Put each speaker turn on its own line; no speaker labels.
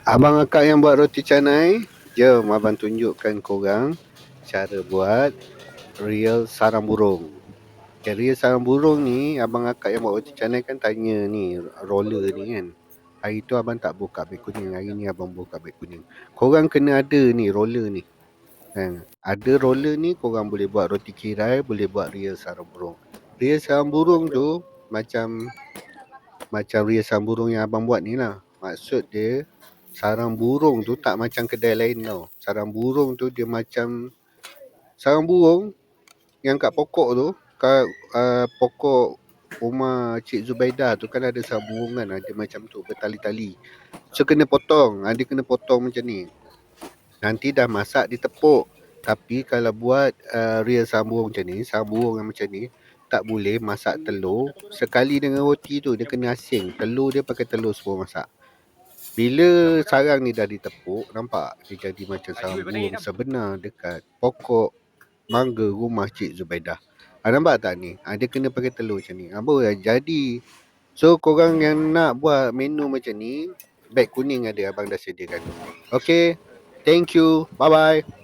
Abang akak yang buat roti canai, jom abang tunjukkan korang cara buat real sarang burung. Okay, real sarang burung ni, abang akak yang buat roti canai kan tanya ni, roller ni kan. Hari tu abang tak buka beg kuning, hari ni abang buka beg kuning. Korang kena ada ni, roller ni. Kan? Ada roller ni, korang boleh buat roti kirai, boleh buat real sarang burung. Real sarang burung tu, macam real sarang burung yang abang buat ni lah. Maksud dia, sarang burung tu tak macam kedai lain tau. Sarang burung tu dia macam sarang burung yang kat pokok tu, kat pokok rumah Cik Zubaidah tu kan ada sarang burung kan, ada macam tu bertali-tali. So kena potong, dia kena potong macam ni. Nanti dah masak ditepuk. Tapi kalau buat real sarang burung macam ni, sarang burung yang macam ni, tak boleh masak telur sekali dengan roti tu, dia kena asing. Telur dia pakai telur sepuluh masak. Bila sarang ni dah ditepuk, nampak dia jadi macam sarang burung sebenar dekat pokok mangga rumah Cik Zubaidah. Nampak tak ni? Dia kena pakai telur macam ni. Baru jadi. So korang yang nak buat menu macam ni, beg kuning ada abang dah sediakan. Okay, thank you. Bye bye.